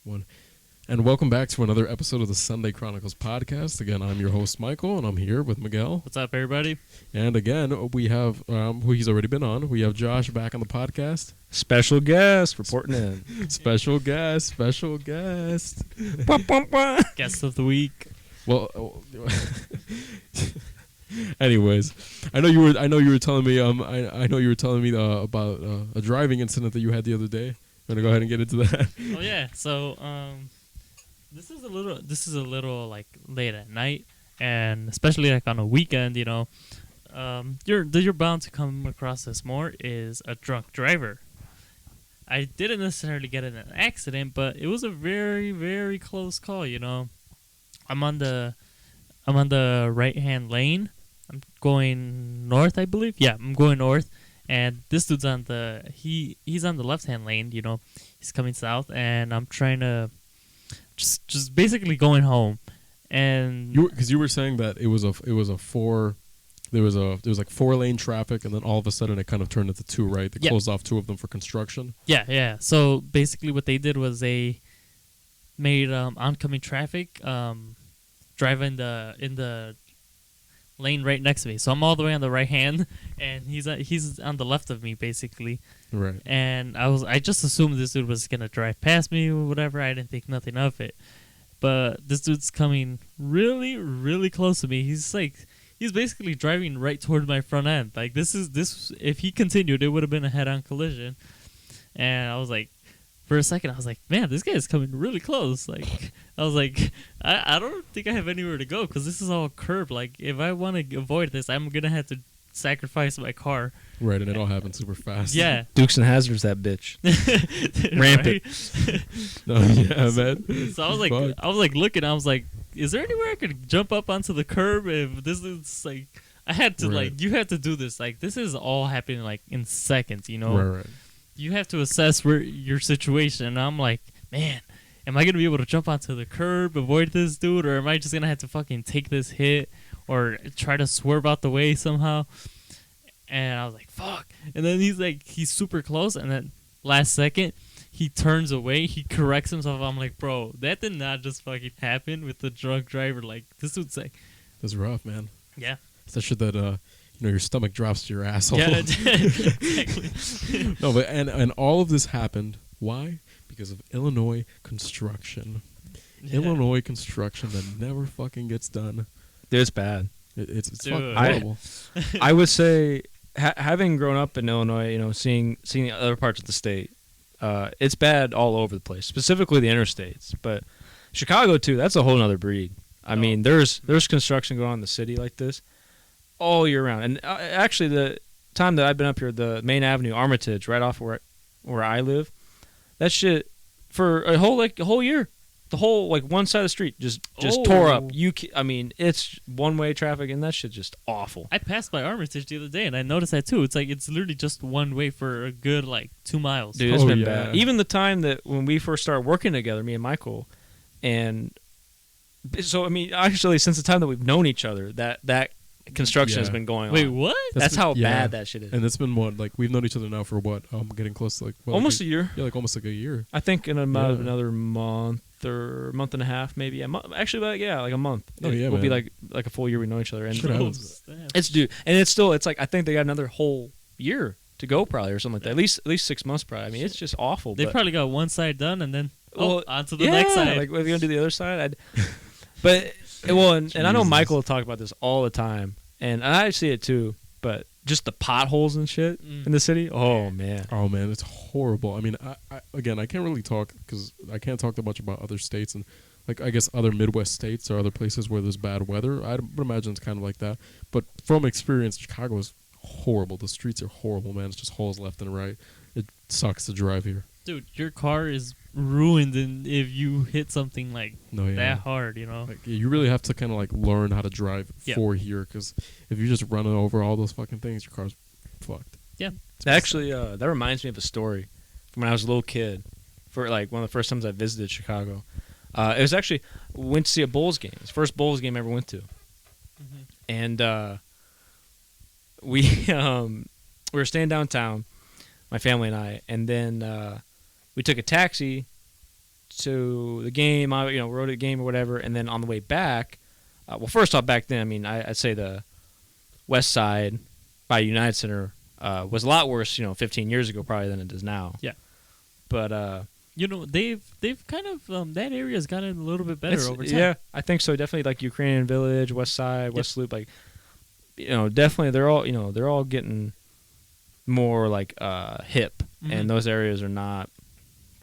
one. And welcome back to another episode of the Sunday Chronicles podcast. Again, I'm your host, Michael, and I'm here with Miguel. What's up, everybody? And again, we have, who he's already been on, we have Josh back on the podcast. Special guest reporting in. Special guest. Guest of the week. Well, anyways, I know you were telling me, about a driving incident that you had the other day. I'm gonna go ahead and get into that. Oh yeah, so this is a little like late at night, and especially like on a weekend, you know, you're bound to come across this more is a drunk driver. I didn't necessarily get in an accident, but it was a very, very close call. You know, I'm on the right hand lane. I'm going north, I believe. Yeah, I'm going north. And this dude's on he's on the left-hand lane, you know. He's coming south, and I'm trying to just basically going home. And because you were saying that there was like 4-lane traffic, and then all of a sudden it kind of turned into two, right? They closed off two of them for construction. Yeah. So basically, what they did was they made oncoming traffic drive in the lane right next to me. So I'm all the way on the right hand, and he's on the left of me, basically. Right. And I just assumed this dude was gonna drive past me or whatever. I didn't think nothing of it. But this dude's coming really, really close to me. He's basically driving right toward my front end. Like this if he continued, it would have been a head-on collision. And I was like, for a second, I was like, man, this guy is coming really close. Like, I was like, I don't think I have anywhere to go because this is all curb. Like, if I want to avoid this, I'm going to have to sacrifice my car. Right, and it all happened super fast. Yeah. Dukes and Hazzards, that bitch. Rampant. No, yeah, man. So I was like looking, I was like, is there anywhere I could jump up onto the curb if this is like, I had to you have to do this. Like, this is all happening like in seconds, you know? Right. You have to assess your situation. And I'm like, man, am I going to be able to jump onto the curb, avoid this dude, or am I just going to have to fucking take this hit or try to swerve out the way somehow? And I was like, fuck. And then he's super close. And then last second, he turns away. He corrects himself. I'm like, bro, that did not just fucking happen with the drunk driver. Like, this dude's like... That's rough, man. Yeah. It's that shit that... your stomach drops to your asshole. Yeah, exactly. No, but and all of this happened. Why? Because of Illinois construction. Yeah. Illinois construction that never fucking gets done. Dude, it's bad. It's Dude. fucking horrible. I would say, having grown up in Illinois, you know, seeing the other parts of the state, it's bad all over the place, specifically the interstates. But Chicago, too, that's a whole other breed. I mean, there's construction going on in the city like this all year round. And actually, the time that I've been up here, the main avenue, Armitage, right off where I live, that shit for a whole year, the whole one side of the street just tore up. I mean, it's one-way traffic, and that shit just awful. I passed by Armitage the other day, and I noticed that too. It's literally just one way for a good 2 miles. Dude, it's been bad. Even the time that when we first started working together, me and Michael, and so I mean, actually, since the time that we've known each other, that construction has been going on. Wait, what? That's how bad that shit is. And it's been we've known each other now for getting close to almost a year. Yeah, almost a year. I think in about another month or month and a half, maybe. Actually, like a month. Oh yeah, it will man. be like a full year we know each other. And it's dude, and it's still I think they got another whole year to go probably or something like that. At least 6 months probably. I mean, it's just awful. They probably got one side done and then on to the next side. Like if you're gonna do the other side, but. Well, and I know Michael will talk about this all the time, and I see it too, but just the potholes and shit in the city, oh, man, it's horrible. I mean, I can't really talk because I can't talk that much about other states and, I guess other Midwest states or other places where there's bad weather. I would imagine it's kind of like that. But from experience, Chicago is horrible. The streets are horrible, man. It's just holes left and right. It sucks to drive here. Dude, your car is ruined if you hit something that hard, you know. You really have to kind of learn how to drive for here, because if you just run over all those fucking things, your car's fucked. Yeah. Actually, that reminds me of a story from when I was a little kid. For one of the first times I visited Chicago, it was actually went to see a Bulls game. It's the first Bulls game I ever went to, and we were staying downtown, my family and I, and then we took a taxi to the game, rode a game or whatever, and then on the way back, well, first off, back then, I mean, I'd say the West Side by United Center was a lot worse, 15 years ago probably than it is now. Yeah. But they've kind of that area's gotten a little bit better over time. Yeah, I think so. Definitely like Ukrainian Village, West Side, West Loop, like definitely they're all getting more like hip, and those areas are not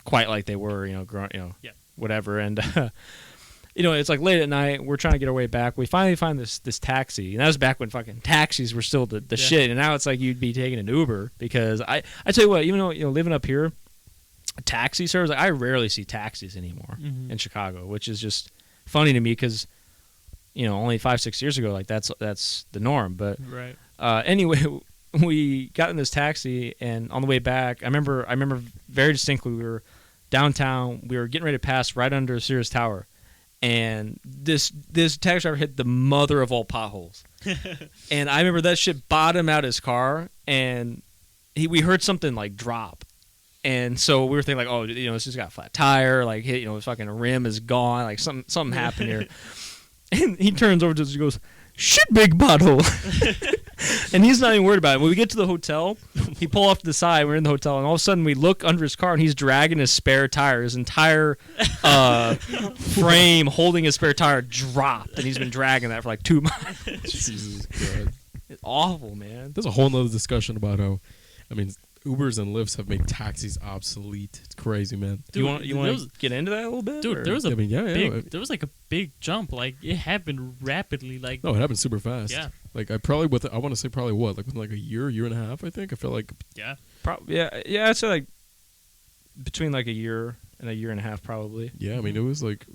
quite like they were, whatever. And it's like late at night, we're trying to get our way back. We finally find this taxi, and that was back when fucking taxis were still the shit. And now it's like you'd be taking an Uber, because I tell you what, even though living up here, taxi service, like, I rarely see taxis anymore in Chicago, which is just funny to me because only 5-6 years ago, like that's the norm. But right. Anyway, we got in this taxi, and on the way back, I remember very distinctly, we were downtown, we were getting ready to pass right under Sears Tower, and this taxi driver hit the mother of all potholes. And I remember that shit bottomed out his car, and we heard something like drop. And so we were thinking like, oh, this just got a flat tire, like his fucking rim is gone, like something happened here. And he turns over to us and goes, "Shit, big pothole." And he's not even worried about it. When we get to the hotel, he pull off to the side, we're in the hotel, and all of a sudden we look under his car, and he's dragging his spare tire. His entire frame holding his spare tire dropped, and he's been dragging that for like 2 miles. Jesus God. It's awful, man. There's a whole nother discussion about how, Ubers and Lyfts have made taxis obsolete. It's crazy, man. Dude, you want to get into that a little bit? Dude, or? there was a there was like a big jump. Like it happened rapidly. Like no, it happened super fast. Yeah. Like I want to say probably what, like within like a year and a half. I think I feel like. Yeah. Yeah. I'd say like between like a year and a half, probably. Yeah, it was like.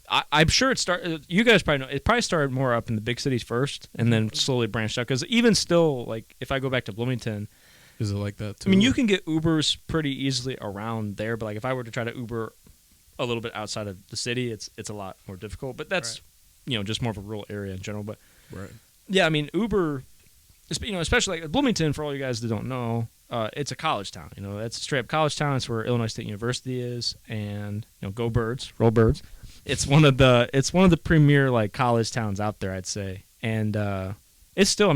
I'm sure it started. You guys probably know. It probably started more up in the big cities first, and then slowly branched out. Because even still, like if I go back to Bloomington. Is it like that too? You can get Ubers pretty easily around there, but like if I were to try to Uber a little bit outside of the city, it's a lot more difficult. But that's just more of a rural area in general. But right. Yeah, Uber, especially like Bloomington, for all you guys that don't know, it's a college town. It's a straight up college town. It's where Illinois State University is, and go Birds, roll Birds. It's one of the premier like college towns out there, I'd say, and it's still.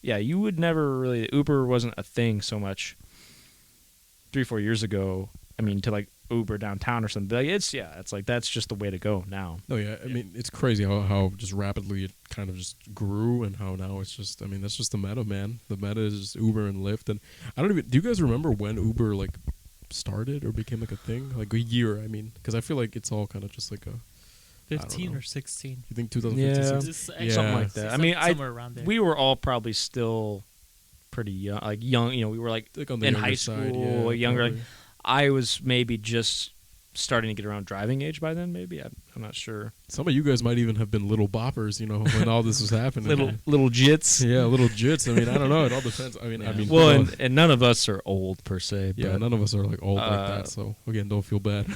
Yeah, you would never really. Uber wasn't a thing so much 3-4 years ago. To like Uber downtown or something. Like it's like that's just the way to go now. Oh yeah, it's crazy how just rapidly it kind of just grew, and how now it's just. That's just the meta, man. The meta is just Uber and Lyft, and I don't even. Do you guys remember when Uber like started or became like a thing? Like a year, because I feel like it's all kind of just like a. 15 or 16. You think 2015? Yeah, something like that. Somewhere around there. We were all probably still pretty young. Like young, we were like on the in high side, school, younger. Probably. Like I was maybe just starting to get around driving age by then. Maybe I'm not sure. Some of you guys might even have been little boppers, when all this was happening. little jits. Yeah, little jits. I don't know. It all depends. Well, and none of us are old per se. Yeah, but, none of us are like old like that. So again, don't feel bad.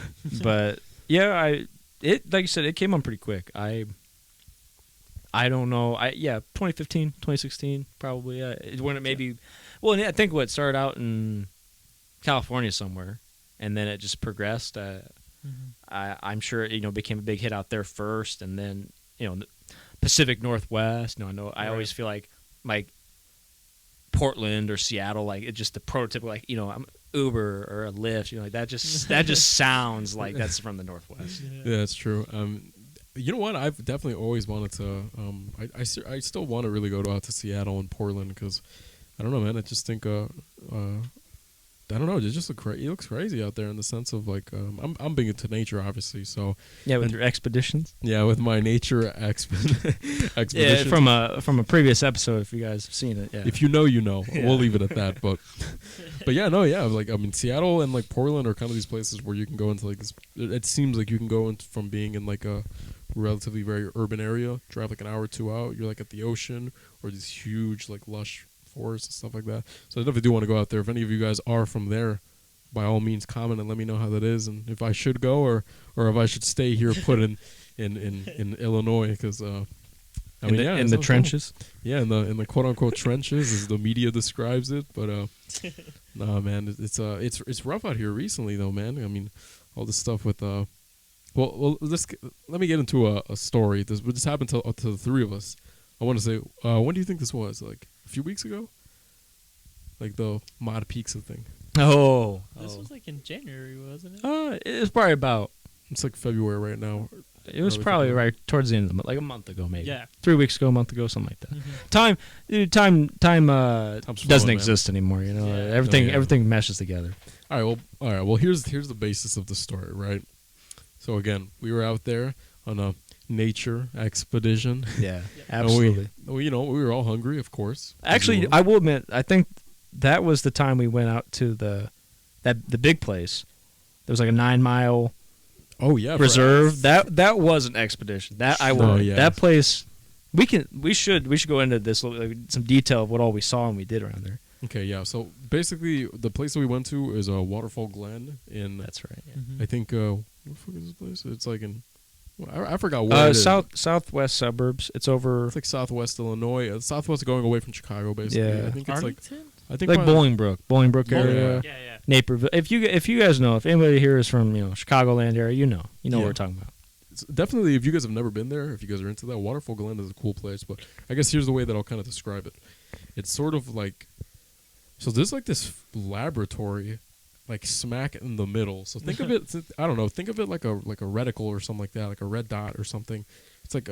But yeah, It like you said, it came on pretty quick. I don't know. 2015, 2016, probably. When it maybe, well, I think what started out in California somewhere, and then it just progressed. I'm sure it became a big hit out there first, and then Pacific Northwest. I always feel like Portland or Seattle, like it's just the prototypical, like I'm Uber or a Lyft, like that just sounds like that's from the Northwest. Yeah, that's true. You know what? I've definitely always wanted to. I still want to really go out to Seattle and Portland because I don't know, man. I just think I don't know. It just it looks crazy out there in the sense of like I'm big into nature, obviously. So with your expeditions. Yeah, with my nature expeditions. Yeah, from a previous episode, if you guys have seen it. Yeah. If you know, you know. Yeah. We'll leave it at that. But yeah, no, yeah. Like Seattle and like Portland are kind of these places where you can go into like this. It seems like you can go from being in like a relatively very urban area, drive like an hour or two out. You're like at the ocean or these huge like lush forests and stuff like that. So I definitely do want to go out there. If any of you guys are from there, by all means comment and let me know how that is and if I should go or if I should stay here put in Illinois because in the trenches. Cool. Yeah, in the quote unquote trenches as the media describes it. But nah, man, it's rough out here recently though, man. all this stuff with let me get into a story. This happened to the three of us. I want to say, when do you think this was? Like a few weeks ago, like the Mod Pizza thing. Oh, This was like in January, wasn't it? it was probably about. It's like February right now. It was Early probably February. right towards the end of the month, like a month ago, maybe. Yeah. 3 weeks ago, a month ago, something like that. Mhm. Time Time's doesn't flowing, man. exist anymore. You know, Yeah. everything meshes together. All right. Well, here's the basis of the story, right? So again, we were out there on a nature expedition. Yeah, And absolutely. we were all hungry, of course. Actually, I will admit, I think that was the time we went out to the big place. There was like a 9-mile oh yeah, for reserve. us. That was an expedition. That I Oh, will. yeah. That place. We should go into this some detail of what all we saw and we did around there. Okay, yeah. So basically, the place that we went to is a Waterfall Glen in. That's right. Yeah. Mhm. I think. What the fuck is this place? It's like in. I forgot where it is. Southwest suburbs. It's over It's like Southwest Illinois. Southwest going away from Chicago, basically. Yeah. I think it's like. Arlington? I think like probably- Bolingbrook area, Yeah, yeah. Naperville. If you guys know, if anybody here is from Chicagoland area, you know Yeah. what we're talking about. It's definitely, if you guys have never been there, if you guys are into that, Waterfall Glen is a cool place. But I guess here's the way that I'll kind of describe it. It's sort of like, so there's like this laboratory, like smack in the middle. So think of it, I don't know, think of it like a reticle or something like that, like a red dot or something. It's like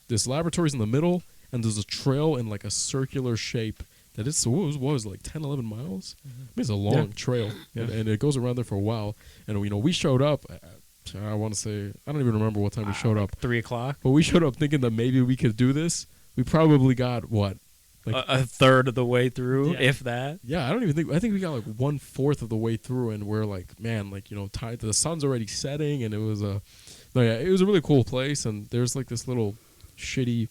this laboratory's in the middle, and there's a trail in like a circular shape. That is, what was it, like 10, 11 miles? I mean, it's a long trail, and it goes around there for a while. And we showed up. I want to say, I don't even remember what time we showed up. 3 o'clock. But we showed up thinking that maybe we could do this. We probably got what? Like A third of the way through, Yeah. if that. yeah, I think we got like 1/4 of the way through, and we're like, man, like tied. The sun's already setting, and it was it was a really cool place. And there's like this little shitty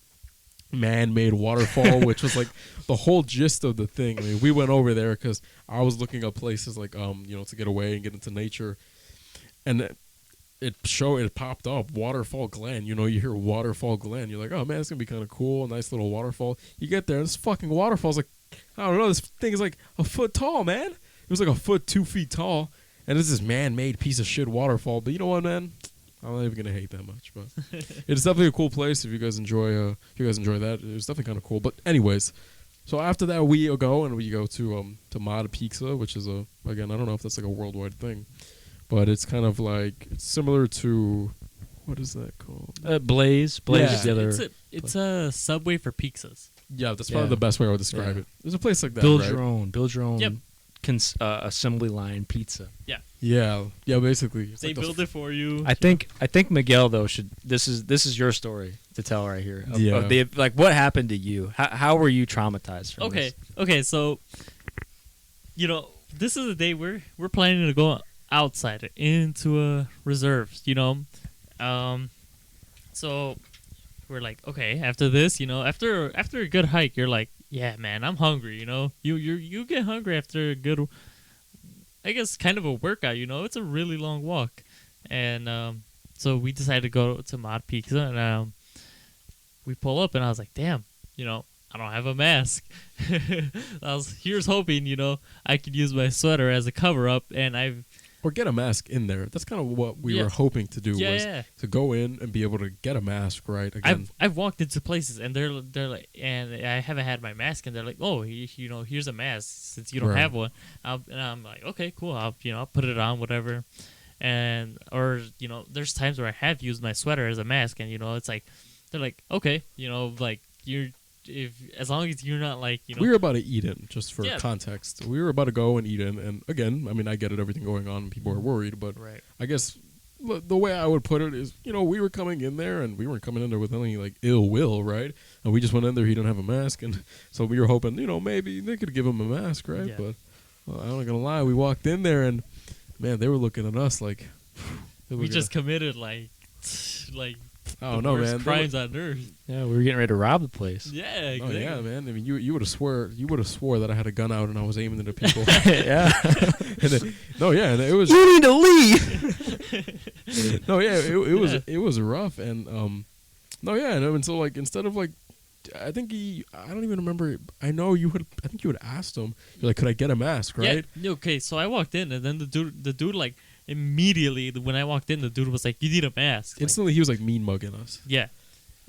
man-made waterfall, which was like the whole gist of the thing. I mean, we went over there because I was looking up places like to get away and get into nature, and it popped up Waterfall Glen. You hear Waterfall Glen, you're like, oh man, it's gonna be kind of cool, a nice little waterfall. You get there, and this fucking waterfall's like, I don't know, this thing is like a foot tall, man. It was like a foot, 2 feet tall, and it's this man-made piece of shit waterfall. But you know what, man? I'm not even gonna hate that much, but it's definitely a cool place. If you guys enjoy that, it's definitely kind of cool. But anyways, so after that we go to Mod Pizza, which is again, I don't know if that's like a worldwide thing, but it's kind of like it's similar to, what is that called? Blaze Yeah. is the other. It's a Subway for pizzas. Yeah, that's probably Yeah. the best way I would describe Yeah. it. There's a place like that. build right? your own. Yep. Assembly line pizza. Yeah, basically. It's They like the build it for you. I think Miguel though should. This is your story to tell right here. Yeah. Like what happened to you? How were you traumatized from this? Okay, so this is the day we're planning to go outside into a reserve, so we're like, okay, after this, after a good hike, you're like, yeah, man, I'm hungry, you get hungry after a good, I guess, kind of a workout, it's a really long walk. And so we decided to go to Mod Pizza, and we pull up, and I was like, damn, I don't have a mask. Here's hoping, I could use my sweater as a cover up, and or get a mask in there. That's kind of what we were hoping to do, was to go in and be able to get a mask, right? Again, I've walked into places, and they're like, and I haven't had my mask, and they're like, oh, here's a mask since you don't Right. have one. And I'm like, okay, cool. I'll put it on, whatever. And there's times where I have used my sweater as a mask, and it's like, they're like, okay, like as long as you're not like, we were about to eat in, just for Yeah. context. We were about to go and eat in, and again, I mean, I get it, everything going on, people are worried, but right. I guess the way I would put it is, we were coming in there, and we weren't coming in there with any like ill will, right? And we just went in there, he didn't have a mask, and so we were hoping, maybe they could give him a mask, right? Yeah. But I'm not gonna lie, we walked in there, and man, they were looking at us like We just committed like I the don't know, worst man. crimes on earth. Yeah, we were getting ready to rob the place. Yeah, Oh exactly. yeah, man. I mean, you would have swore that I had a gun out and I was aiming at the people. Yeah. And it was You need to leave. no, yeah, it was rough, and and I mean, so like instead of like, I think I don't even remember. I think you had asked him, you're like, could I get a mask, right? Yeah. Okay, so I walked in, and then the dude like immediately when I walked in, the dude was like, "You need a mask." Like, Instantly, he was like mean mugging us. yeah,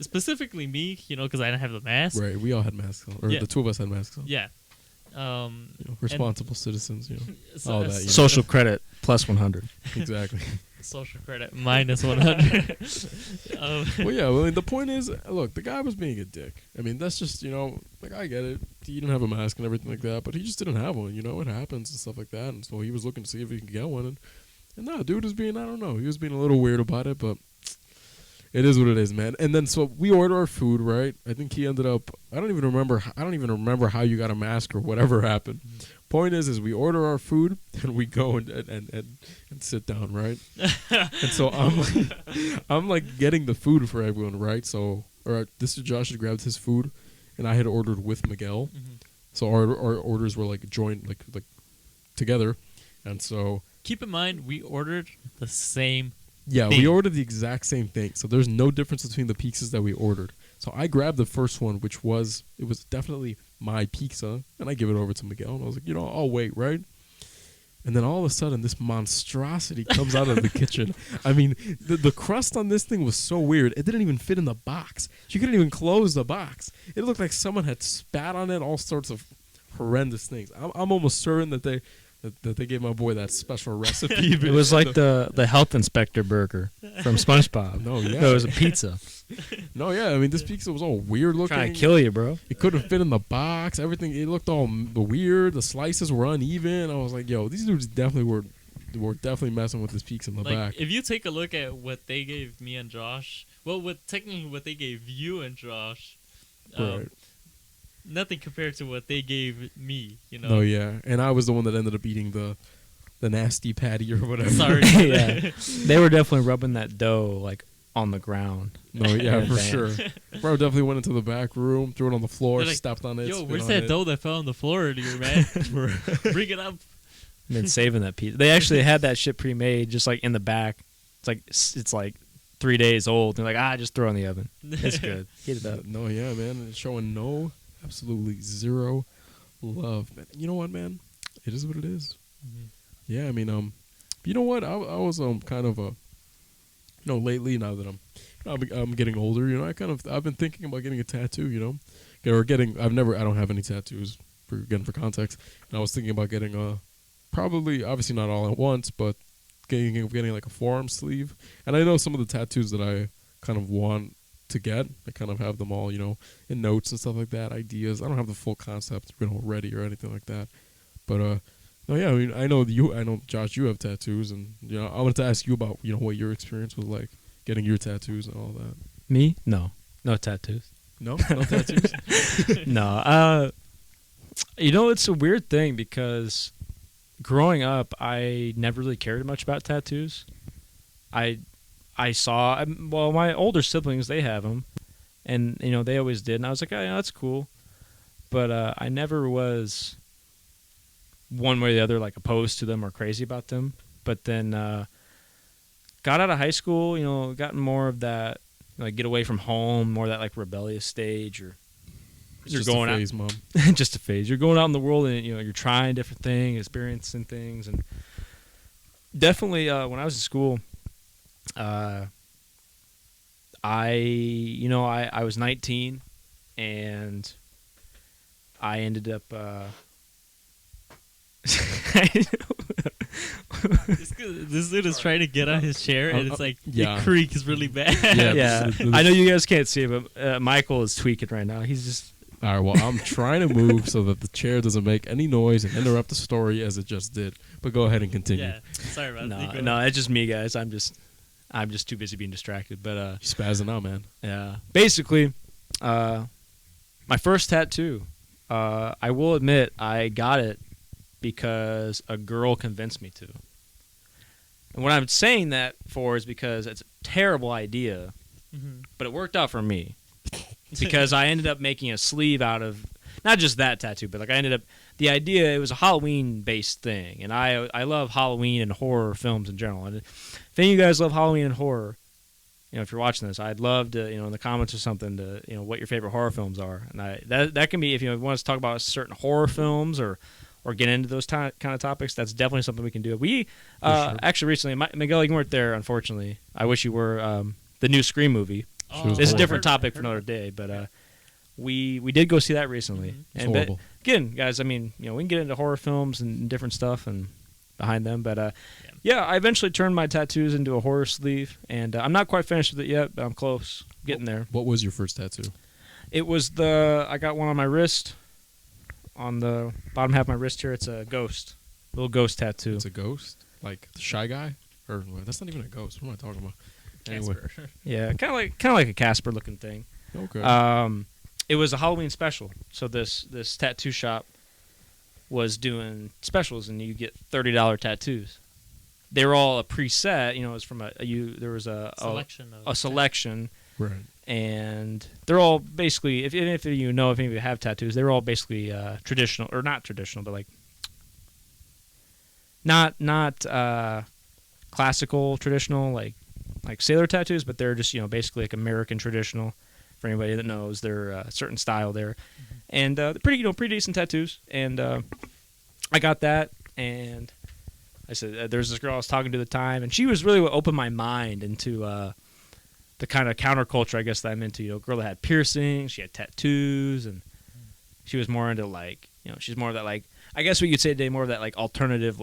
specifically me, because I didn't have the mask. Right, we all had masks on, or Yeah. the two of us had masks on. Yeah. Responsible citizens, So, all that. You know. Social credit plus 100. Exactly. social credit minus 100. Well, yeah. Well, the point is, look, the guy was being a dick. I mean, that's just like I get it. He didn't have a mask and everything like that, but he just didn't have one. It happens and stuff like that. And so he was looking to see if he could get one. And no, dude was being, I don't know, he was being a little weird about it, but it is what it is, man. And then so we order our food, right? I think he ended up. I don't even remember how you got a mask or whatever happened. Point is we order our food and we go and sit down, right? And so I'm like getting the food for everyone, right? So this is Josh had grabbed his food, and I had ordered with Miguel. Mhm. So our orders were like joined, like together, and so Keep in mind, we ordered the same. yeah, thing. we ordered the exact same thing. So there's no difference between the pizzas that we ordered. So I grabbed the first one, which was definitely my pizza, and I give it over to Miguel, and I was like, I'll wait, right? And then all of a sudden, this monstrosity comes out of the kitchen. I mean, the crust on this thing was so weird. It didn't even fit in the box. You couldn't even close the box. It looked like someone had spat on it, all sorts of horrendous things. I'm almost certain that they gave my boy that special recipe. It was like the health inspector burger from SpongeBob. No, yeah. No, it was a pizza. No, yeah. I mean, this pizza was all weird looking. Trying to kill you, bro. It couldn't fit in the box. Everything, it looked all weird. The slices were uneven. I was like, yo, these dudes definitely were definitely messing with this pizza in the Like, back. if you take a look at what they gave me and Josh, technically what they gave you and Josh, Right. nothing compared to what they gave me. No, yeah. And I was the one that ended up eating the nasty patty or whatever. Sorry. Yeah. They were definitely rubbing that dough like on the ground. No, yeah, In for advance. sure. Bro definitely went into the back room, threw it on the floor, They're like, stepped on it. Yo, spit where's on that it. dough that fell on the floor earlier, man? Bring it up. And then saving that pizza. They actually had that shit pre-made just like in the back. It's like 3 days old. They're like, just throw it in the oven. It's good. Heat it up. No, yeah, man. It's showing absolutely zero love, man. You know what, man? It is what it is. Mhm. Yeah, I mean, you know what? I was kind of lately, now that I'm getting older, I've been thinking about getting a tattoo, I don't have any tattoos for context, and I was thinking about getting probably, obviously not all at once, but getting like a forearm sleeve. And I know some of the tattoos that I kind of want to get. I kind of have them all, in notes and stuff like that, ideas. I don't have the full concept, ready or anything like that. But no, yeah, I mean, I know Josh, you have tattoos, and I wanted to ask you about what your experience was like getting your tattoos and all that. Me? No tattoos. No tattoos. No. It's a weird thing because growing up, I never really cared much about tattoos. I saw, my older siblings, they have them, and they always did, and I was like, oh, yeah, that's cool, but I never was one way or the other like opposed to them or crazy about them. But then got out of high school, gotten more of that, like get away from home, more of that like rebellious stage, or you're Just going a phase, out, Mom. just a phase. You're going out in the world and you're trying different things, experiencing things, and definitely when I was in school, I was 19 and I ended up This dude is trying to get on his chair, and it's like yeah. the creak is really bad. yeah. I know you guys can't see it, but Michael is tweaking right now. He's just All right, well, I'm trying to move so that the chair doesn't make any noise and interrupt the story as it just did. But go ahead and continue. Yeah, sorry about that. no, it's just me, guys. I'm just too busy being distracted. But You're spazzing out, man. yeah, basically, my first tattoo. I will admit I got it because a girl convinced me to. And what I'm saying that for is because it's a terrible idea, but it worked out for me. Because I ended up making a sleeve out of not just that tattoo, but like the idea, it was a Halloween-based thing, and I love Halloween and horror films in general. And if any of you guys love Halloween and horror, if you're watching this, I'd love to, in the comments or something, to what your favorite horror films are. And that can be, if you want us to talk about certain horror films or or get into those kind of topics, that's definitely something we can do. We sure. actually recently, Miguel, you weren't there, unfortunately. I wish you were. The new Scream movie. She was This is a horrible. different topic for another day, but we did go see that recently. Mm-hmm. It's And horrible. again, guys, I mean, we can get into horror films and different stuff and behind them, but yeah, I eventually turned my tattoos into a horror sleeve, and I'm not quite finished with it yet, but I'm close, getting there. What was your first tattoo? It was I got one on my wrist, on the bottom half of my wrist here. It's a little ghost tattoo. It's a ghost, like the Shy Guy, or well, that's not even a ghost. What am I talking about? Anyway, Casper. Yeah, kind of like a Casper looking thing. okay. It was a Halloween special, so this tattoo shop was doing specials, and you get $30 tattoos. They were all a preset, it was from there was a selection, Right. and they're all basically, if any of you have tattoos, they're all basically traditional, or not traditional, but like not classical traditional like sailor tattoos, but they're just basically like American traditional. For anybody that knows, they're a certain style there, and they're pretty decent tattoos. And I got that, and I said there's this girl I was talking to at the time, and she was really what opened my mind into the kind of counterculture I guess that I'm into. A girl that had piercings, she had tattoos, and she was more into she's more of that I guess what you'd say today, more of that alternative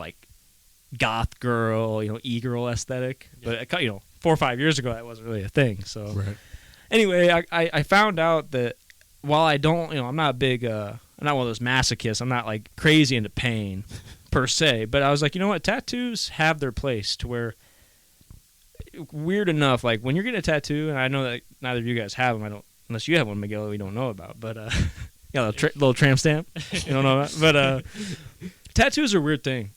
goth girl, e-girl aesthetic. Yeah. But 4 or 5 years ago that wasn't really a thing. So. Right. Anyway, I found out that while I don't, I'm not a big, I'm not one of those masochists. I'm not crazy into pain per se. But I was like, you know what? Tattoos have their place to where, weird enough, when you're getting a tattoo, and I know that neither of you guys have them. Unless you have one, Miguel, we don't know about. But, little tramp stamp. You don't know about. But tattoos are a weird thing.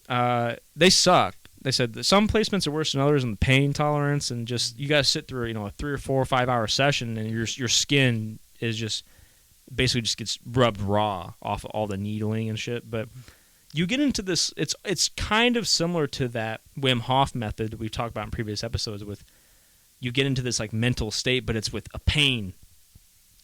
They suck. They said that some placements are worse than others in the pain tolerance, and just you guys sit through a 3 or 4 or 5 hour session, and your skin is just basically just gets rubbed raw off of all the needling and shit. But you get into this, it's kind of similar to that Wim Hof method that we talked about in previous episodes. With you get into this mental state, but it's with a pain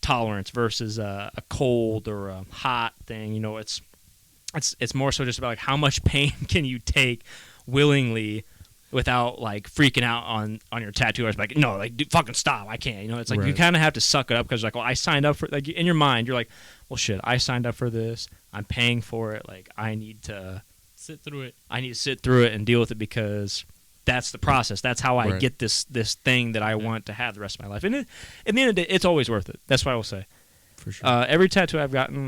tolerance versus a cold or a hot thing. It's more so just about how much pain can you take willingly without freaking out on your tattoo artist, no, dude, fucking stop, I can't. It's Right. You kind of have to suck it up because well, I signed up for in your mind you're well shit, I signed up for this, I'm paying for it, I need to sit through it. I need to sit through it and deal with it because that's the process. That's how I Right. get this thing that I want to have the rest of my life. And at the end of the day, it's always worth it. That's what I will say. For sure. Every tattoo I've gotten,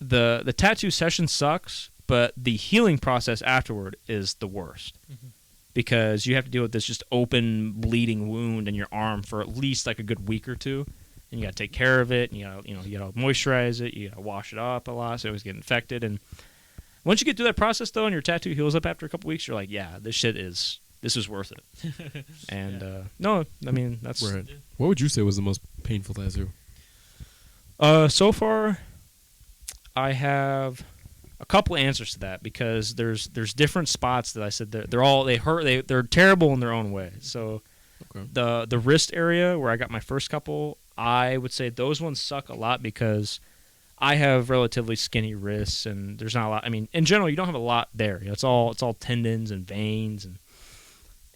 the tattoo session sucks, but the healing process afterward is the worst. Mm-hmm. Because you have to deal with this just open bleeding wound in your arm for at least a good week or two, and you got to take care of it, and you got to moisturize it, you got to wash it up a lot so it doesn't get infected. And once you get through that process though, and your tattoo heals up after a couple weeks, you're yeah, this is worth it. And no, I mean that's right. What would you say was the most painful tattoo? So far, I have a couple answers to that because there's different spots that I said they hurt. They're terrible in their own way. So Okay. the wrist area where I got my first couple, I would say those ones suck a lot because I have relatively skinny wrists and there's not a lot. I mean, in general, you don't have a lot there. It's all tendons and veins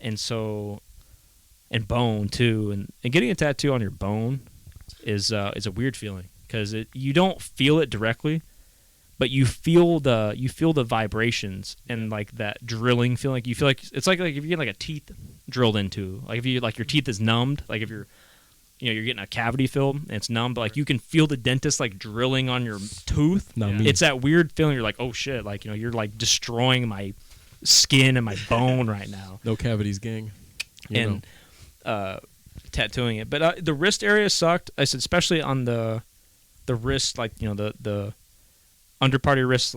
and bone too. And getting a tattoo on your bone is a weird feeling because you don't feel it directly. But you feel the vibrations and that drilling feeling. You feel it's like if you get a teeth drilled into. If you your teeth is numbed. If you're you're getting a cavity filled and it's numb, but you can feel the dentist drilling on your tooth. Not me. It's that weird feeling. You're oh shit, you're destroying my skin and my bone right now. No cavities, gang. Tattooing it, but the wrist area sucked. I said especially on the wrist, the under part of your wrist,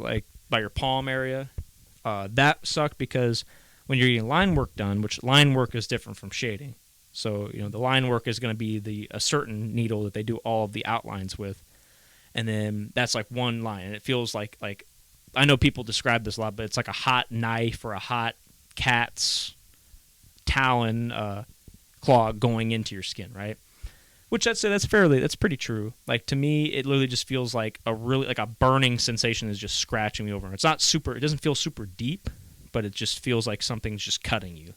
by your palm area, that sucked because when you're getting line work done, which line work is different from shading. So, the line work is going to be a certain needle that they do all of the outlines with. And then that's one line. And it feels like I know people describe this a lot, but it's like a hot knife or a hot cat's talon claw going into your skin, right? Which that's pretty true. Like to me, it literally just feels like a burning sensation is just scratching me over. It's not super. It doesn't feel super deep, but it just feels like something's just cutting you,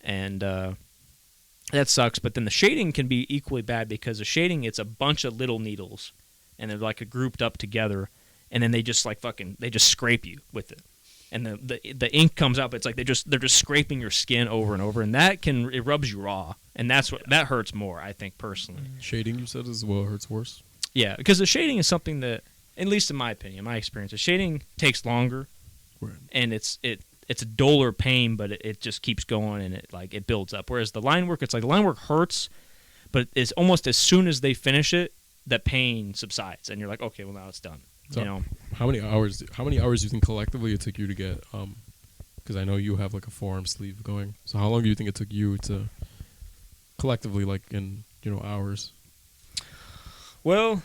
and that sucks. But then the shading can be equally bad because the shading, it's a bunch of little needles, and they're like grouped up together, and then they just scrape you with it. And the ink comes out, but it's like they're just scraping your skin over and over, and it rubs you raw, and that hurts more, I think, personally. Shading, you said, is what hurts worse. Yeah, because the shading is something that, at least in my opinion, my experience, the shading takes longer, right. And it's a duller pain, but it just keeps going, and it builds up. Whereas the line work, it's like the line work hurts, but it's almost as soon as they finish it, that pain subsides, and you're like, okay, well now it's done. So how many hours do you think collectively it took you to get? Because I know you have like a forearm sleeve going. So how long do you think it took you to collectively, like in hours? Well,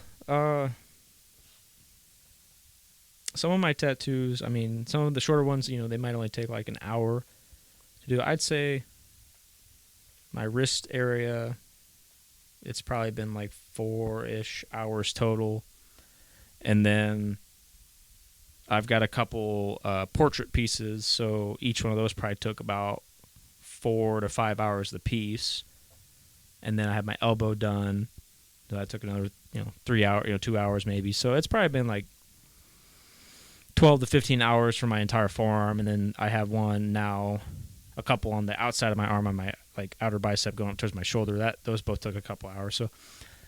some of my tattoos, I mean, some of the shorter ones, they might only take like an hour to do. I'd say my wrist area, it's probably been like 4-ish hours total. And then I've got a couple portrait pieces, so each one of those probably took about 4 to 5 hours the piece. And then I had my elbow done. So that took another 3 hours, 2 hours maybe. So it's probably been like 12 to 15 hours for my entire forearm. And then I have one now, a couple on the outside of my arm, on my like outer bicep going up towards my shoulder. Those both took a couple hours. So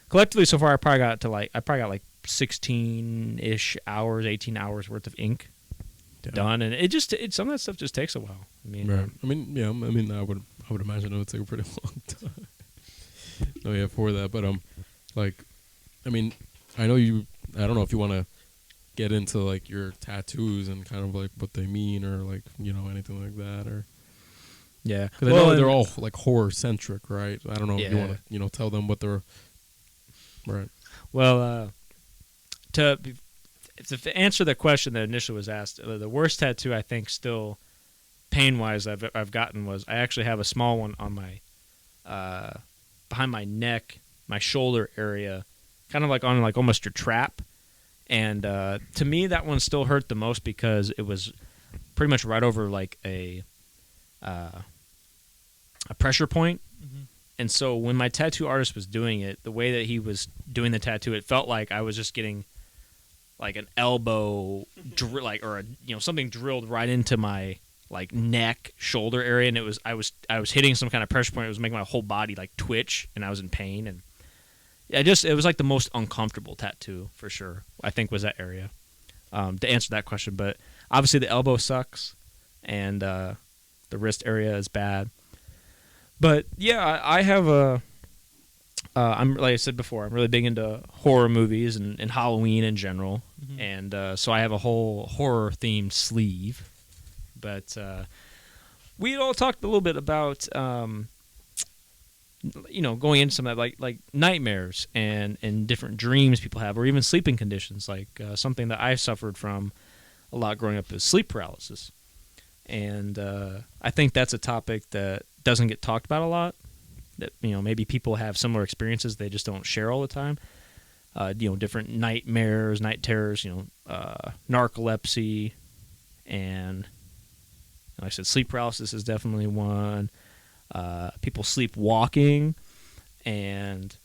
collectively so far I probably got like 16-ish hours, 18 hours worth of ink done, and some of that stuff just takes a while. I mean, right. I would imagine it would take a pretty long time. No, yeah, for that, but I know you. I don't know if you want to get into like your tattoos and kind of like what they mean or like anything like that or. Yeah, because I know they're all like horror centric, right? I don't know if you want to tell them what they're. Right. Well, to answer the question that initially was asked, the worst tattoo I think still pain-wise I've gotten was I actually have a small one on my behind my neck, my shoulder area, kind of like on like almost your trap. And to me that one still hurt the most because it was pretty much right over like a pressure point. Mm-hmm. And so when my tattoo artist was doing it, the way that he was doing the tattoo, it felt like I was just getting like an elbow something drilled right into my like neck, shoulder area, and I was hitting some kind of pressure point. It was making my whole body like twitch, and I was in pain, and it was like the most uncomfortable tattoo for sure. I think was that area. To answer that question, but obviously the elbow sucks, and the wrist area is bad. But yeah, I have I'm like I said before, I'm really big into horror movies and Halloween in general, and so I have a whole horror themed sleeve. But we all talked a little bit about going into some of that, like nightmares and different dreams people have, or even sleeping conditions. Like something that I suffered from a lot growing up is sleep paralysis, and I think that's a topic that doesn't get talked about a lot. That maybe people have similar experiences, they just don't share all the time. Different nightmares, night terrors, narcolepsy, and like I said, sleep paralysis is definitely one. People sleepwalking, and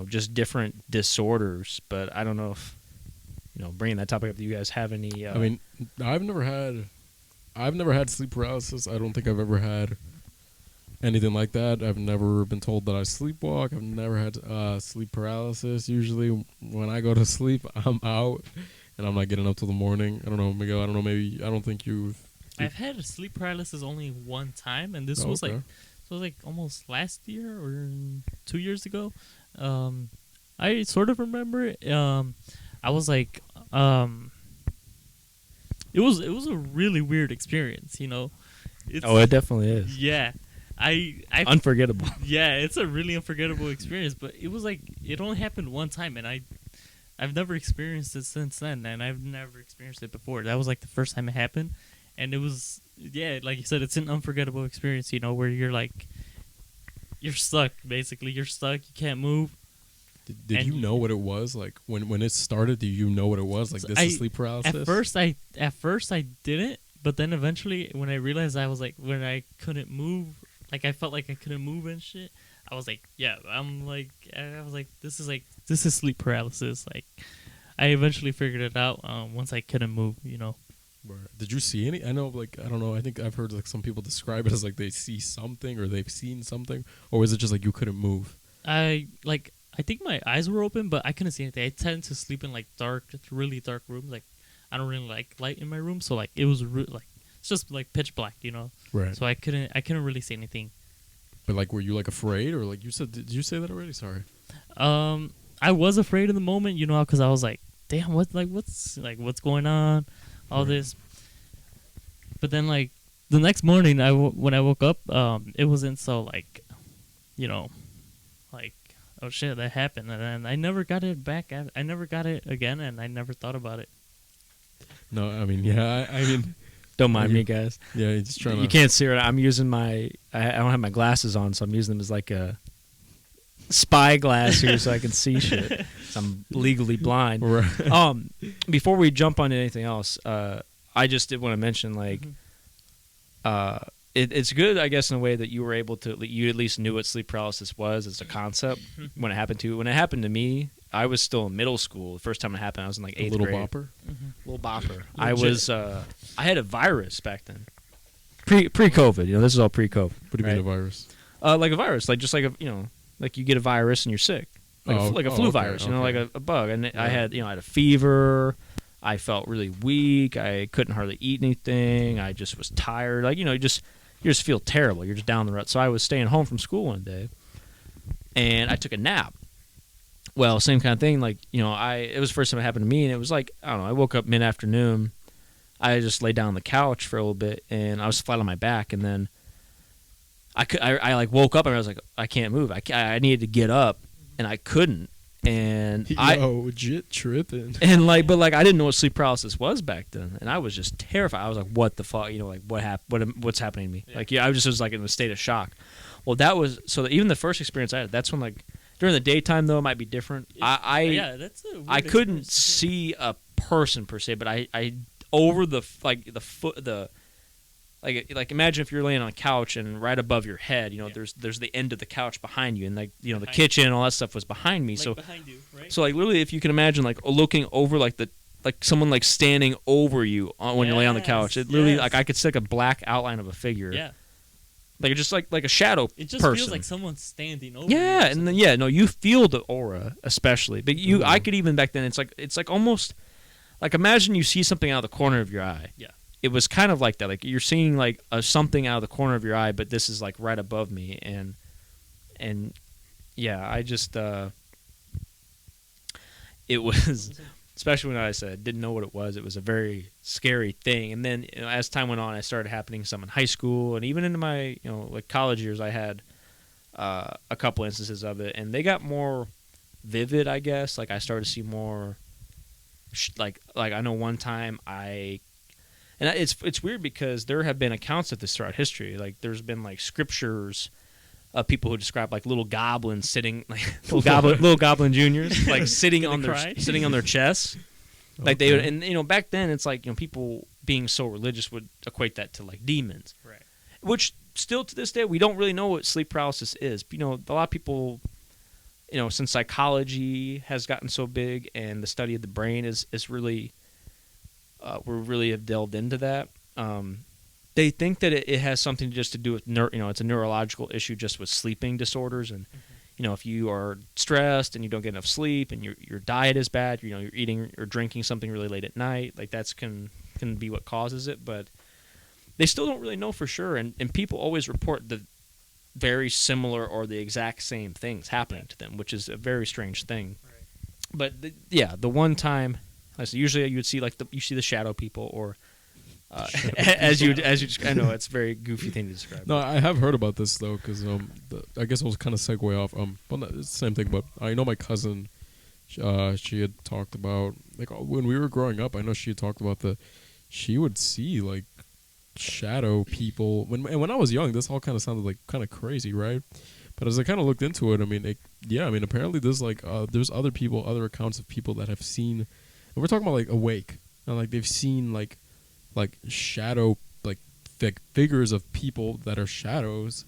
just different disorders. But I don't know if bringing that topic up, do you guys have any? I've never had sleep paralysis. I don't think I've ever had anything like that. I've never been told that I sleepwalk. I've never had sleep paralysis. Usually when I go to sleep, I'm out and I'm not getting up till the morning. I don't know, Miguel. I don't know. Maybe I don't think you've. I've had a sleep paralysis only one time, and this was like almost last year or 2 years ago. I sort of remember it. I was like, it was a really weird experience. It definitely is. Yeah. I unforgettable. Yeah, it's a really unforgettable experience, but it was like it only happened one time, and I've never experienced it since then, and I've never experienced it before. That was like the first time it happened, and it was like you said, it's an unforgettable experience, where you're like you're stuck. Basically, you're stuck. You can't move. Did you know what it was? Like when it started, do you know what it was? Like, this is sleep paralysis? At first I didn't, but then eventually when I realized I was like, when I couldn't move, like I felt like I couldn't move and shit, I was like, yeah, I was like, this is sleep paralysis. Like, I eventually figured it out once I couldn't move, Right. Did you see any? I know, like, I don't know. I think I've heard like some people describe it as like they see something or they've seen something, or is it just like you couldn't move? I think my eyes were open, but I couldn't see anything. I tend to sleep in like really dark rooms. Like, I don't really like light in my room, so like it was like it's just like pitch black, Right. So I couldn't really see anything. But like, were you like afraid, or like you said? Did you say that already? Sorry. I was afraid in the moment, because I was like, damn, what's going on, all this. But then like the next morning, when I woke up, it wasn't so like, like, oh shit, that happened, and then I never got it back. I never got it again, and I never thought about it. No, I mean, yeah, I mean, Don't mind me, guys. yeah, you're just trying to. You can't see it. I'm using I don't have my glasses on, so I'm using them as like a spy glass here so I can see shit. So I'm legally blind. Right. Before we jump on to anything else, I just did want to mention, like, it's good, I guess, in a way that you were able to, you at least knew what sleep paralysis was as a concept when it happened to you. When it happened to me, I was still in middle school. The first time it happened, I was in like 8th little grade. bopper. Little bopper. I had a virus back then. Pre-COVID. This is all pre-COVID. What do you mean a virus? Like a virus, like just like like you get a virus and you're sick, like a flu virus, like a bug. And I had a fever. I felt really weak. I couldn't hardly eat anything. I just was tired. Like you just feel terrible. You're just down the road. So I was staying home from school one day, and I took a nap. Well, same kind of thing. Like it was the first time it happened to me, and it was like, I don't know. I woke up mid-afternoon. I just lay down on the couch for a little bit, and I was flat on my back, and then I like woke up and I was like, I can't move. I needed to get up, and I couldn't. And legit tripping. And but I didn't know what sleep paralysis was back then, and I was just terrified. I was like, what the fuck? Like what happened? What's happening to me? Yeah. I just was like in a state of shock. Well, that was even the first experience I had. That's when during the daytime though it might be different. That's a weird I couldn't see a person per se, but I over the imagine if you're laying on a couch and right above your head, there's the end of the couch behind you, and the kitchen and all that stuff was behind me. So behind you, right? So literally, if you can imagine looking over like someone standing over you when you lay on the couch, it literally I could see a black outline of a figure. Yeah. Just like a shadow. It just person. feels like someone's standing over you. Yeah, and then you feel the aura especially. But I could even back then it's like almost like imagine you see something out of the corner of your eye. Yeah. It was kind of like that. Like you're seeing something out of the corner of your eye, but this is right above me, and yeah, I just it was especially when I said didn't know what it was. It was a very scary thing. And then as time went on, it started happening some in high school, and even into my college years, I had a couple instances of it, and they got more vivid, I guess. Like I started to see more. Like I know one time and it's weird because there have been accounts of this throughout history. Like there's been scriptures of people who describe little goblins sitting little goblin juniors sitting on their chests. Like they would, and back then it's people being so religious would equate that to demons. Right. Which still to this day we don't really know what sleep paralysis is. A lot of people since psychology has gotten so big and the study of the brain is really, we really have delved into that. They think that it has something just to do with, it's a neurological issue just with sleeping disorders. And, if you are stressed and you don't get enough sleep and your diet is bad, you're eating or drinking something really late at night, that's can be what causes it. But they still don't really know for sure. And people always report the very similar or the exact same things happening to them, which is a very strange thing. Right. But the one time, usually you would see you see the shadow people, or as you I know it's a very goofy thing to describe. No, I have heard about this though, because I guess it was kind of segue off. Well, it's the same thing, but I know my cousin. She had talked about when we were growing up. I know she had talked about she would see shadow people when I was young. This all kind of sounded kind of crazy, right? But as I kind of looked into it, I mean, apparently there's like there's other accounts of people that have seen, and we're talking about like awake, and like they've seen like shadow like figures of people that are shadows,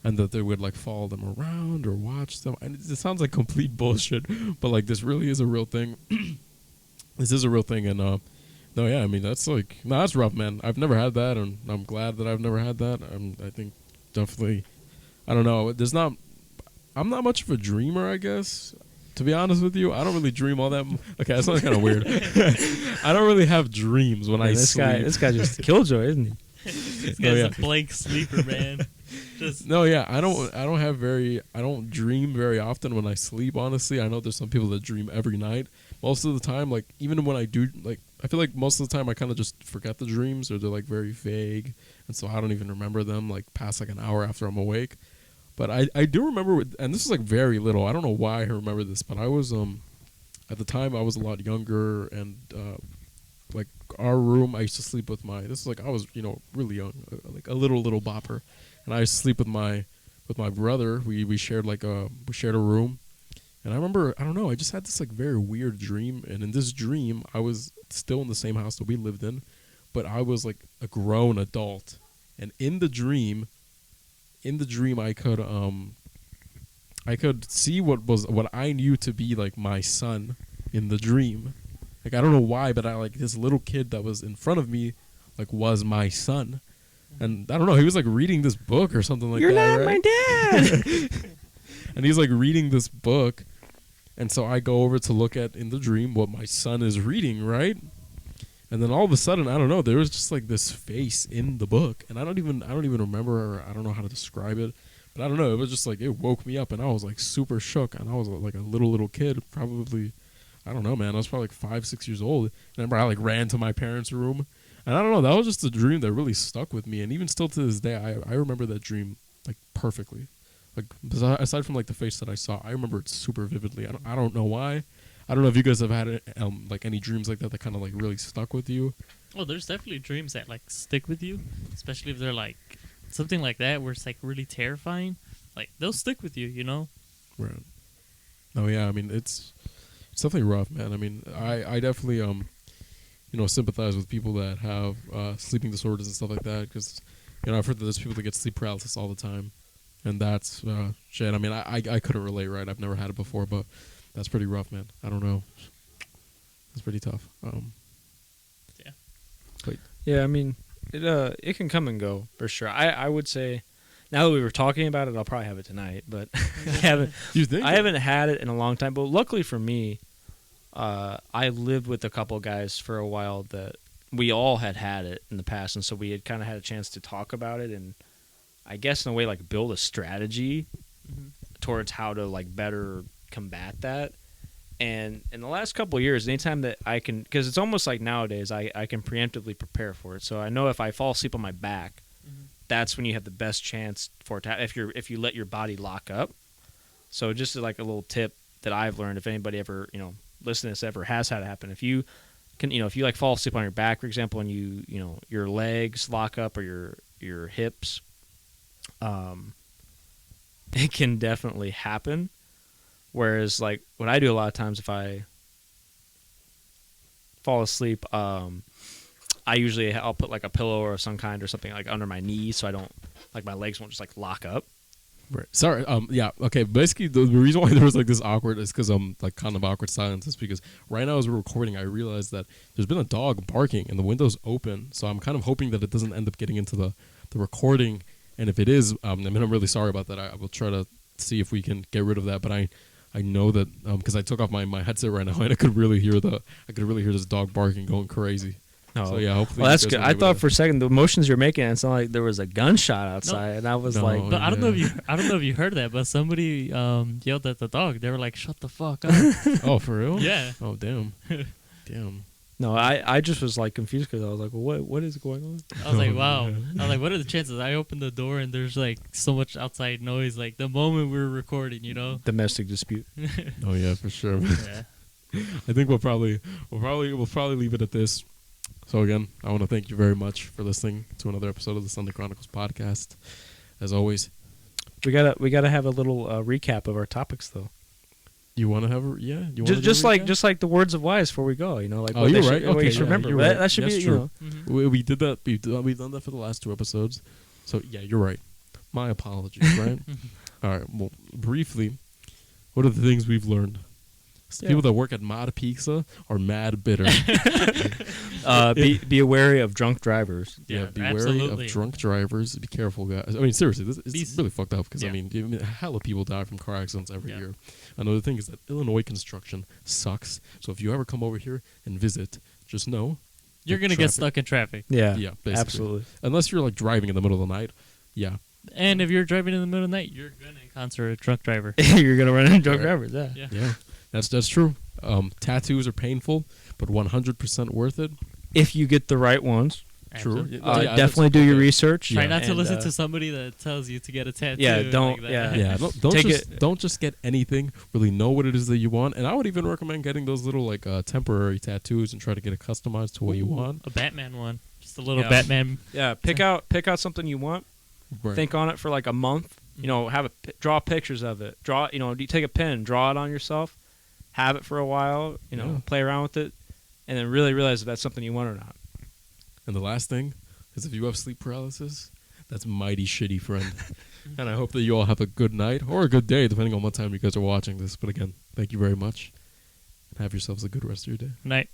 and that they would like follow them around or watch them. And it sounds like complete bullshit, but like this really is a real thing. This is a real thing, and no, yeah, I mean that's like that's rough, man. I've never had that, and I'm glad that I've never had that. I think definitely. I don't know. I'm not much of a dreamer, I guess. To be honest with you, I don't really dream all that. Okay, that sounds kind of weird. I don't really have dreams when I sleep. This guy just killjoy, isn't he? This guy's a blank sleeper, man. No, yeah, I don't dream very often when I sleep. Honestly, I know there's some people that dream every night. Most of the time, like even when I do, like I feel like most of the time I kind of just forget the dreams, or they're like very vague, and so I don't even remember them like past like an hour after I'm awake. But I do remember, and this is like very little. I don't know why I remember this, but I was at the time I was a lot younger, and like our room I used to sleep with this is like I was really young, like a little bopper, and I used to sleep with my brother. We shared a room, and I remember I don't know, I just had this like very weird dream, and in this dream I was still in the same house that we lived in, but I was like a grown adult, and in the dream I could see what I knew to be like my son in the dream. Like I don't know why, but I like this little kid that was in front of me like was my son. And I don't know, he was like reading this book or something like You're that. You're not right? my dad. And he's like reading this book, and so I go over to look at in the dream what my son is reading, right? And then all of a sudden, I don't know, there was just like this face in the book, and I don't even remember, or I don't know how to describe it, but I don't know, it was just like it woke me up, and I was like super shook, and I was like a little kid, probably, I don't know, man, I was probably like 5-6 years old. And I remember I like ran to my parents' room, and I don't know, that was just a dream that really stuck with me, and even still to this day, I remember that dream like perfectly. Like aside from like the face that I saw, I remember it super vividly. I don't know why. I don't know if you guys have had like any dreams like that kind of like really stuck with you. Oh, there's definitely dreams that like stick with you, especially if they're like something like that where it's like really terrifying. Like they'll stick with you, you know. Right. Oh yeah, I mean it's definitely rough, man. I mean I definitely sympathize with people that have sleeping disorders and stuff like that, because I've heard that there's people that get sleep paralysis all the time, and that's shit. I mean I couldn't relate, right? I've never had it before, but that's pretty rough, man. I don't know. It's pretty tough. Yeah. Wait. Yeah, I mean, it can come and go for sure. I would say, now that we were talking about it, I'll probably have it tonight. But I haven't. You think? I haven't had it in a long time. But luckily for me, I lived with a couple guys for a while that we all had it in the past, and so we had kind of had a chance to talk about it, and I guess in a way like build a strategy towards how to like better combat that. And in the last couple of years, anytime that I can, because it's almost like nowadays I can preemptively prepare for it. So I know if I fall asleep on my back, that's when you have the best chance for it to if you let your body lock up. So just like a little tip that I've learned, if anybody ever listening to this ever has had it happen, if you can if you like fall asleep on your back, for example, and your legs lock up, or your hips, it can definitely happen. Whereas, like, what I do a lot of times if I fall asleep, I'll put, like, a pillow or some kind or something, like, under my knees so I don't, like, my legs won't just, like, lock up. Right. Sorry. Yeah. Okay. Basically, the reason why there was, like, this awkward is because, like, kind of awkward silence is because right now as we're recording, I realized that there's been a dog barking and the window's open. So I'm kind of hoping that it doesn't end up getting into the recording. And if it is, I'm really sorry about that. I will try to see if we can get rid of that. But I know that because I took off my headset right now and I could really hear this dog barking going crazy. Oh. So yeah, hopefully. Well, that's good. I thought for a second the motions you're making, it sounded like there was a gunshot outside, and I was like, but I don't know if you heard that, but somebody yelled at the dog. They were like, "Shut the fuck up!" Oh, for real? Yeah. Oh, damn. Damn. No, I just was like confused because I was like, well, what is going on? I was like, wow. I was like, what are the chances? I opened the door and there's like so much outside noise. Like the moment we were recording, Domestic dispute. Oh yeah, for sure. Yeah. I think we'll probably leave it at this. So again, I want to thank you very much for listening to another episode of the Sunday Chronicles podcast. As always, We gotta have a little recap of our topics though. You want to have a You want Just like the words of wise before we go. You know, like Oh, what you're they right. should, what you Okay, should yeah, remember. you're That, right. that should That's be true. Mhm. we did that. We've done that for the last 2 episodes. So yeah, you're right. My apologies. Right. All right. Well, briefly, what are the things we've learned? Yeah. People that work at Mod Pizza are mad bitter. Be wary of drunk drivers. Yeah, be wary absolutely. of drunk drivers. Be careful, guys. I mean, seriously, this is These- really fucked up because Yeah. I mean, hella people die from car accidents every Yeah. year. Another thing is that Illinois construction sucks. So if you ever come over here and visit, just know You're the gonna get traffic- stuck in traffic. Yeah, Yeah, basically. absolutely. Unless you're like driving in the middle of the night. Yeah, And if you're driving in the middle of the night, you're gonna encounter a drunk driver. You're gonna run into drunk Right. drivers. Yeah. Yeah. yeah, that's true. Tattoos are painful, but 100% worth it. If you get the right ones, True. Absolutely. Yeah, that's- definitely do your okay. research. Try not to and, listen to somebody that tells you to get a tattoo. Yeah, like don't- that. yeah. Yeah, Take don't just get anything. Really know what it is that you want, and I would even recommend getting those little like temporary tattoos and try to get it customized to what you want. A Batman one. Just a little Yeah. Batman. Yeah, pick out something you want. Right. Think on it for like a month. You know, draw pictures of it. Draw, you take a pen, draw it on yourself, have it for a while. Yeah. Play around with it, and then really realize if that's something you want or not. And the last thing is if you have sleep paralysis, that's mighty shitty, friend. And I hope that you all have a good night or a good day, depending on what time you guys are watching this. But again, thank you very much. And have yourselves a good rest of your day. Night.